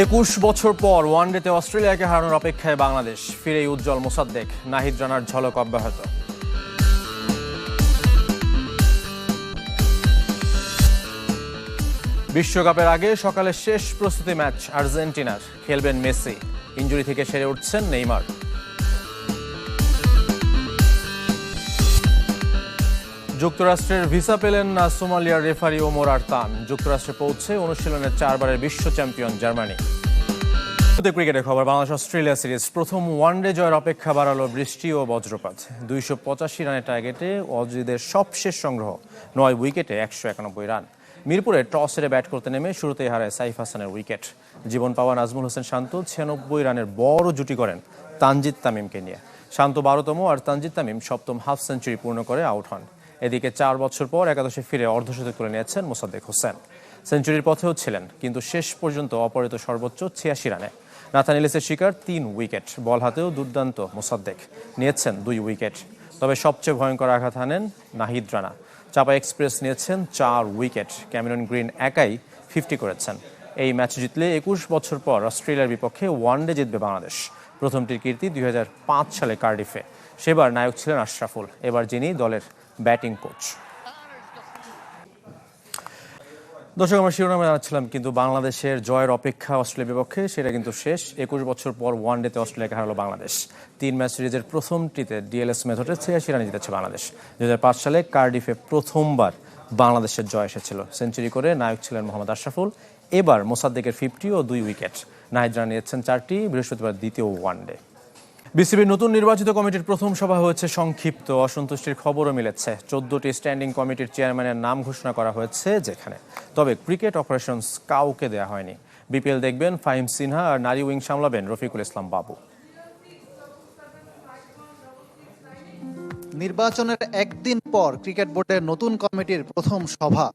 21 বছর পর ওয়ানডেতে অস্ট্রেলিয়াকে হারানোর অপেক্ষায় বাংলাদেশ। ফিরেই উজ্জ্বল মোসাদ্দেক, নাহিদ রানার ঝলক অব্যাহত। বিশ্বকাপের আগে সকালে শেষ প্রস্তুতি ম্যাচ আর্জেন্টিনার। খেলবেন মেসি, ইনজুরি থেকে সেরে উঠছেন নেইমার। যুক্তরাষ্ট্রের ভিসা পেলেন না সোমালিয়ার রেফারি ওমর আরতান। যুক্তরাষ্ট্রে পৌঁছে অনুশীলনের 4 বারের বিশ্ব চ্যাম্পিয়ন জার্মানি। ক্রিকেটের খবর, বাংলাদেশ অস্ট্রেলিয়া সিরিজ প্রথম ওয়ানডে জয়ের অপেক্ষা বাড়ালো বৃষ্টি ও বজ্রপাত। 285 রানের টার্গেটে অজিদের সবশেষ সংগ্রহ 9 উইকেটে 191 রান। মিরপুরে টস হেরে ব্যাট করতে নেমে শুরুতেই হারায় সাইফ হাসানের উইকেট। জীবন পাওয়া নাজমুল হোসেন শান্ত 96 রানের বড় জুটি করেন তানজিদ তামিমকে নিয়ে। শান্ত 12তম আর তানজিদ তামিম 7ম হাফ সেঞ্চুরি পূর্ণ করে আউট হন। এদিকে 4 বছর পর একাদশে ফিরে অর্ধশতক করে নিয়েছেন মোসাদ্দেক হোসেন। সেঞ্চুরির পথেও ছিলেন, কিন্তু শেষ পর্যন্ত অপহৃত সর্বোচ্চ 86 রানে। নাথান এলিসের শিকার 3 উইকেট। বল হাতেও দুর্দান্ত মোসাদ্দেক, নিয়েছেন 2 উইকেট। তবে সবচেয়ে ভয়ঙ্কর আঘাত হানেন নাহিদ রানা। চাপা এক্সপ্রেস নিয়েছেন 4 উইকেট। ক্যামেরন গ্রিন একাই 50 করেছেন। এই ম্যাচ জিতলে 21 বছর পর অস্ট্রেলিয়ার বিপক্ষে ওয়ানডে জিতবে বাংলাদেশ। প্রথমটির কীর্তি 2005 সালে কার্ডিফে। সেবার নায়ক ছিলেন আশরাফুল, এবার যিনি দলের ব্যাটিং কোচ। দর্শক, আমরা শিরোনামে জানাচ্ছিলাম, কিন্তু বাংলাদেশের জয়ের অপেক্ষা অস্ট্রেলিয়ার বিপক্ষে সেটা কিন্তু শেষ। 21 বছর পর ওয়ানডেতে অস্ট্রেলিয়াকে হারালো বাংলাদেশ। 3 ম্যাচ সিরিজের প্রথমটিতে ডিএলএস মেথডে 86 রানে জিতেছে বাংলাদেশ। 2005 সালে কার্ডিফে প্রথমবার বাংলাদেশের জয় এসেছিল। সেঞ্চুরি করে নায়ক ছিলেন মোহাম্মদ আশরাফুল। এবার মোসাদ্দেকের 50 ও 2 উইকেট। নাহিদ রানা নিয়েছেন 4টি। বৃহস্পতিবার দ্বিতীয় ওয়ানডে। বিসিবির নতুন নির্বাচিত কমিটির প্রথম সভা হয়েছে সংক্ষিপ্ত। অসন্তুষ্টির খবরও মিলেছে। 14টি স্ট্যান্ডিং কমিটির চেয়ারম্যানের নাম ঘোষণা করা হয়েছে যেখানে, তবে ক্রিকেট অপারেশনস কাউকে দেয়া হয়নি। বিপিএল দেখবেন ফাহিম সিনহা আর নারী উইং সামলাবেন রফিকুল ইসলাম বাবু। নির্বাচনের একদিন পর ক্রিকেট বোর্ডের নতুন কমিটির প্রথম সভা।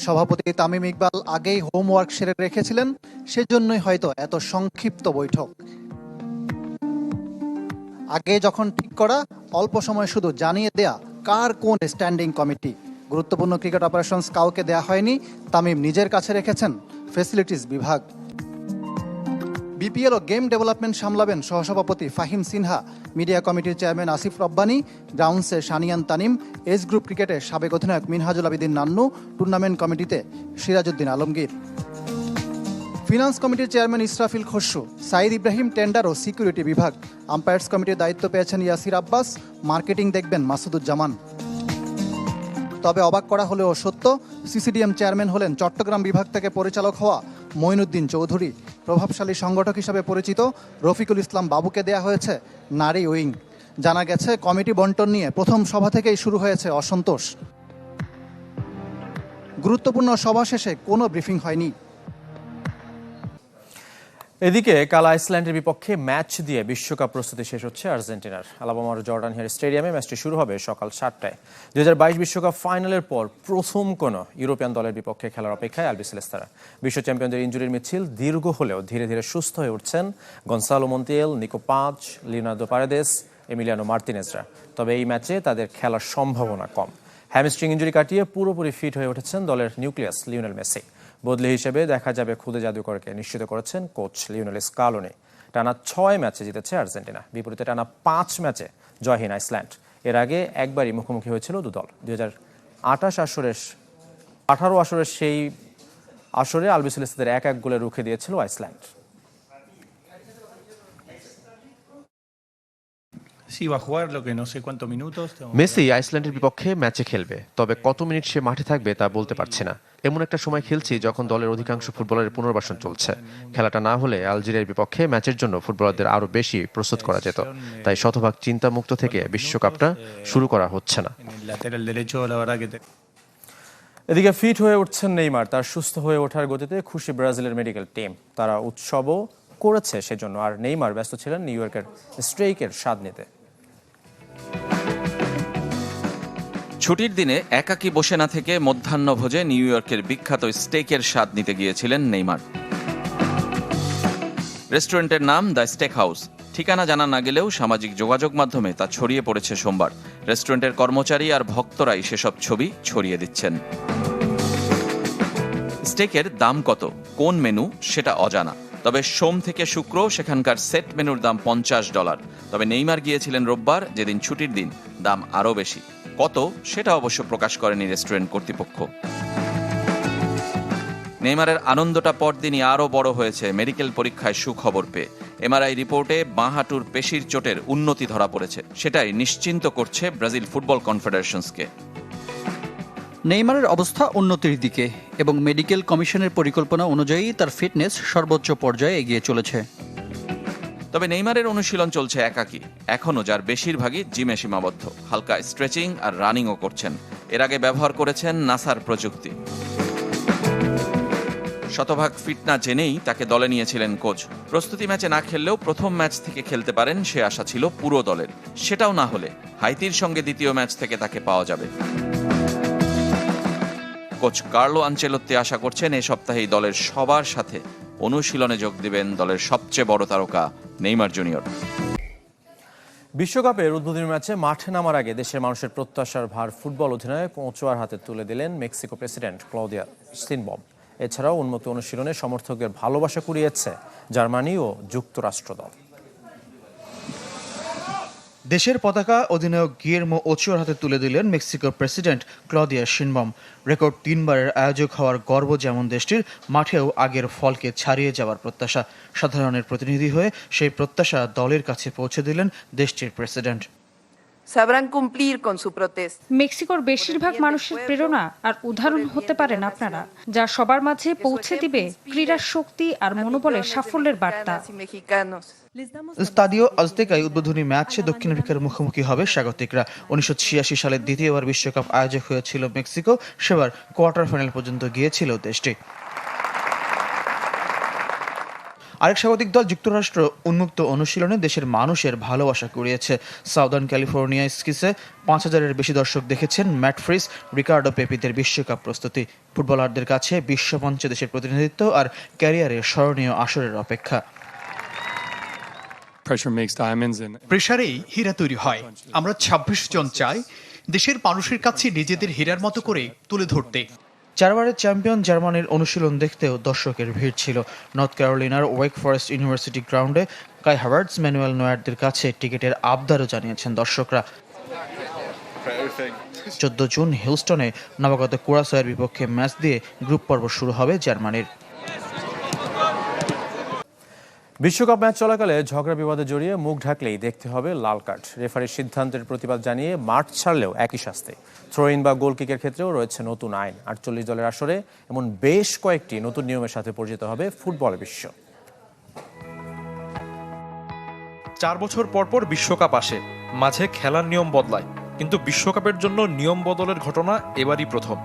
সভাপতি তামিম ইকবাল আগেই হোমওয়ার্ক সেরে রেখেছিলেন, সেজন্যই হয়তো এত সংক্ষিপ্ত বৈঠক। আগে যখন ঠিক করা, অল্প সময় শুধু জানিয়ে দেয়া কার কোন স্ট্যান্ডিং কমিটি। গুরুত্বপূর্ণ ক্রিকেট অপারেশনস কাউকে দেয়া হয়নি। তামিম নিজের কাছে রেখেছেন ফ্যাসিলিটিস বিভাগ। বিপিএল ও গেম ডেভেলপমেন্ট সামলাবেন সহসভাপতি ফাহিম সিনহা, মিডিয়া কমিটির chairman Asif Rabbani, গ্রাউন্ডসে সানিয়ান Tanim, age group ক্রিকেটের সাবেক অধিনায়ক মিনহাজুল আবিদিন নান্নু, টুর্নামেন্ট কমিটিতে সিরাজউদ্দিন আলমগীর। ফিনান্স কমিটির চেয়ারম্যান ইসরাফিল খসরু, সাইদ ইব্রাহিম টেন্ডার ও সিকিউরিটি বিভাগ। আম্পায়ার্স কমিটির দায়িত্ব পেয়েছেন ইয়াসির আব্বাস, মার্কেটিং দেখবেন মাসুদুজ্জামান। তবে অবাক করা হলেও সত্য, সিসিডিএম চেয়ারম্যান হলেন চট্টগ্রাম বিভাগ থেকে পরিচালক হওয়া মঈনুদ্দিন চৌধুরী। প্রভাবশালী সংগঠক হিসাবে পরিচিত রফিকুল ইসলাম বাবুকে দেয়া হয়েছে নারী উইং। জানা গেছে, কমিটি বন্টন নিয়ে প্রথম সভা থেকেই শুরু হয়েছে অসন্তোষ। গুরুত্বপূর্ণ সভা শেষে কোনো ব্রিফিং হয়নি। এদিকে কাল আইসল্যান্ডের বিপক্ষে ম্যাচ দিয়ে বিশ্বকাপ প্রস্তুতি শেষ হচ্ছে আর্জেন্টিনার। আলাবামার জর্ডান হেয়ার স্টেডিয়ামে ম্যাচটি শুরু হবে সকাল 7টায়। 2022 বিশ্বকাপ ফাইনালের পর প্রথম কোনো ইউরোপিয়ান দলের বিপক্ষে খেলার অপেক্ষায় আলবিসেলেস্তারা। বিশ্ব চ্যাম্পিয়নদের ইনজুরির মিছিল দীর্ঘ হলেও ধীরে ধীরে সুস্থ হয়ে উঠছেন গনসালো মন্তিয়েল, নিকো পাঁচ, লিওনার্দো পারেদেস, এমিলিয়ানো মার্তিনেজরা। তবে এই ম্যাচে তাদের খেলার সম্ভাবনা কম। হ্যামস্ট্রিং ইনজুরি কাটিয়ে পুরোপুরি ফিট হয়ে উঠেছেন দলের নিউক্লিয়াস লিওনেল মেসি। বদলি হিসেবে দেখা যাবে খুদে জাদুকরকে, নিশ্চিত করেছেন কোচ লিওনেল স্কালোনি। টানা 6 ম্যাচে জিতেছে আর্জেন্টিনা, বিপরীতে টানা 5 ম্যাচে জয়হীন আইসল্যান্ড। এর আগে একবারই মুখোমুখি হয়েছিল দুদল। 2018 আসরের সেই আসরে আলবিসেলেস্তাদের 1-1 গোলে রুখে দিয়েছিল আইসল্যান্ড। মেসি আইসল্যান্ডের বিপক্ষে ম্যাচে খেলবে, তবে কত মিনিট সে মাঠে থাকবে তা বলতে পারছি না। এমন একটা সময় খেলছি যখন দলের অধিকাংশ ফুটবলারের পুনর্বাসন চলছে। খেলাটা না হলে আলজেরিয়ার বিপক্ষে ম্যাচের জন্য ফুটবলারদের আরও বেশি প্রস্তুত করা যেত। তাই শতভাগ চিন্তামুক্ত থেকে বিশ্বকাপটা শুরু করা হচ্ছে না। এদিকে ফিট হয়ে উঠছেন নেইমার। তার সুস্থ হয়ে ওঠার গতিতে খুশি ব্রাজিলের মেডিকেল টিম। তারা উৎসবও করেছে সেজন্য। আর নেইমার ব্যস্ত ছিলেন নিউ ইয়র্কের স্টেকের স্বাদ নিতে। ছুটির দিনে একাকী বসে না থেকে মধ্যাহ্নভোজে নিউ ইয়র্কের বিখ্যাত স্টেকের স্বাদ নিতে গিয়েছিলেন নেইমার। রেস্টুরেন্টের নাম দ্য স্টেক হাউস। ঠিকানা জানা না গেলেও সামাজিক যোগাযোগ মাধ্যমে তা ছড়িয়ে পড়েছে সোমবার। রেস্টুরেন্টের কর্মচারী আর ভক্তরাই সেসব ছবি ছড়িয়ে দিচ্ছেন। স্টেকের দাম কত, কোন মেনু সেটা অজানা, তবে সোম থেকে শুক্র সেখানকার সেট মেনুর দাম $50। তবে নেইমার গিয়েছিলেন রোববার, যেদিন ছুটির দিন, দাম আরও বেশি। কত সেটা অবশ্য প্রকাশ করেনি রেস্টুরেন্ট কর্তৃপক্ষ। নেইমারের আনন্দটা পরদিনই আরও বড় হয়েছে মেডিকেল পরীক্ষায় সুখবর পেয়ে। এমআরআই রিপোর্টে বাঁ হাঁটুর পেশির চোটের উন্নতি ধরা পড়েছে। সেটাই নিশ্চিন্ত করছে ব্রাজিল ফুটবল কনফেডারেশনসকে। নেইমারের অবস্থা উন্নতির দিকে এবং মেডিকেল কমিশনের পরিকল্পনা অনুযায়ী তার ফিটনেস সর্বোচ্চ পর্যায়ে এগিয়ে চলেছে। তবে নেইমারের অনুশীলন চলছে একাকী এখনও, যার বেশিরভাগই জিমে সীমাবদ্ধ। হালকা স্ট্রেচিং আর রানিংও করছেন। এর আগে ব্যবহার করেছেন নাসার প্রযুক্তি। শতভাগ ফিট না জেনেই তাকে দলে নিয়েছিলেন কোচ। প্রস্তুতি ম্যাচে না খেললেও প্রথম ম্যাচ থেকে খেলতে পারেন সে আশা ছিল পুরো দলের। সেটাও না হলে হাইতির সঙ্গে দ্বিতীয় ম্যাচ থেকে তাকে পাওয়া যাবে। কোচ কার্লো আনচেলোত্তি আশা করছেন এ সপ্তাহেই দলের সবার সাথে অনুশীলনে যোগ দিবেন দলের সবচেয়ে বড় তারকা নেইমার জুনিয়র। বিশ্বকাপের উদ্বোধনী ম্যাচে মাঠে নামার আগে দেশের মানুষের প্রত্যাশার ভার ফুটবল অধিনায়ক ওচোয়ার হাতে তুলে দিলেন মেক্সিকো প্রেসিডেন্ট ক্লদিয়া শিনবম। এছাড়াও উন্মুক্ত অনুশীলনে সমর্থকদের ভালোবাসা কুড়িয়েছে জার্মানি ও যুক্তরাষ্ট্র দল। দেশের পতাকা অধিনায়ক গিয়ের্মো ওচোয়ার হাতে তুলে দিলেন মেক্সিকোর প্রেসিডেন্ট ক্লদিয়া শিনবম। রেকর্ড 3 বারের আয়োজক হওয়ার গর্ব যেমন দেশটির, মাঠেও আগের ফলকে ছাড়িয়ে যাওয়ার প্রত্যাশা। সাধারণের প্রতিনিধি হয়ে সেই প্রত্যাশা দলের কাছে পৌঁছে দিলেন দেশটির প্রেসিডেন্ট। মেক্সিকোর বেশিরভাগ মানুষের প্রেরণা আর উদাহরণ হতে পারেন আপনারা, যা সবার মাঝে পৌঁছে দিবে ক্রীড়ার শক্তি আর মনোবলের সাফল্যের বার্তা। স্তাদিও আজতেকায় উদ্বোধনী ম্যাচে দক্ষিণ আফ্রিকার মুখোমুখি হবে স্বাগতিকরা। 1986 সালে দ্বিতীয়বার বিশ্বকাপ আয়োজক হয়েছিল মেক্সিকো, সেবার কোয়ার্টার ফাইনাল পর্যন্ত গিয়েছিল দেশটি। আরেক স্বাগতিক দল যুক্তরাষ্ট্র উন্মুক্ত অনুশীলনে দেশের মানুষের ভালোবাসা কুড়িয়েছে। সাউদার্ন ক্যালিফোর্নিয়া স্কিসে 5000-এর বেশি দর্শক দেখেছেন ম্যাট ফ্রিস, রিকার্ডো পেপিদের বিশ্বকাপ প্রস্তুতি। ফুটবলারদের কাছে বিশ্বমঞ্চে দেশের প্রতিনিধিত্ব আর ক্যারিয়ারের স্মরণীয় আসরের অপেক্ষা। প্রেসারেই হীরা তৈরি হয়। আমরা 26 জন চাই দেশের মানুষের কাছে নিজেদের হীরার মতো করে তুলে ধরতে। 4 বারের চ্যাম্পিয়ন জার্মানির অনুশীলন দেখতেও দর্শকের ভিড় ছিল। নর্থ ক্যারোলিনার ওয়েক ফরেস্ট ইউনিভার্সিটি গ্রাউন্ডে কাই হাভার্টস, ম্যানুয়েল নয়ারদের কাছে টিকিটের আবদারও জানিয়েছেন দর্শকরা। 14 জুন হিউস্টনে নবাগত কুরাসোয়ের বিপক্ষে ম্যাচ দিয়ে গ্রুপ পর্ব শুরু হবে জার্মানির। বিশ্বকাপ ম্যাচ চলাকালে ঝগড়া বিবাদে জড়িয়ে মুখ ঢাকলেই দেখতে হবে লাল কার্ড। রেফারির সিদ্ধান্তের প্রতিবাদ জানিয়ে মাঠ ছাড়লেও একই শাস্তি। থ্রো ইন বা গোল কিকের ক্ষেত্রেও রয়েছে নতুন আইন। 48 দলের আসরে এমন বেশ কয়েকটি নতুন নিয়মের সাথে পরিচিত হবে ফুটবল বিশ্ব। 4 বছর পর বিশ্বকাপ আসে, মাঝে খেলার নিয়ম বদলায়, কিন্তু বিশ্বকাপের জন্য নিয়ম বদলের ঘটনা এবারই প্রথম।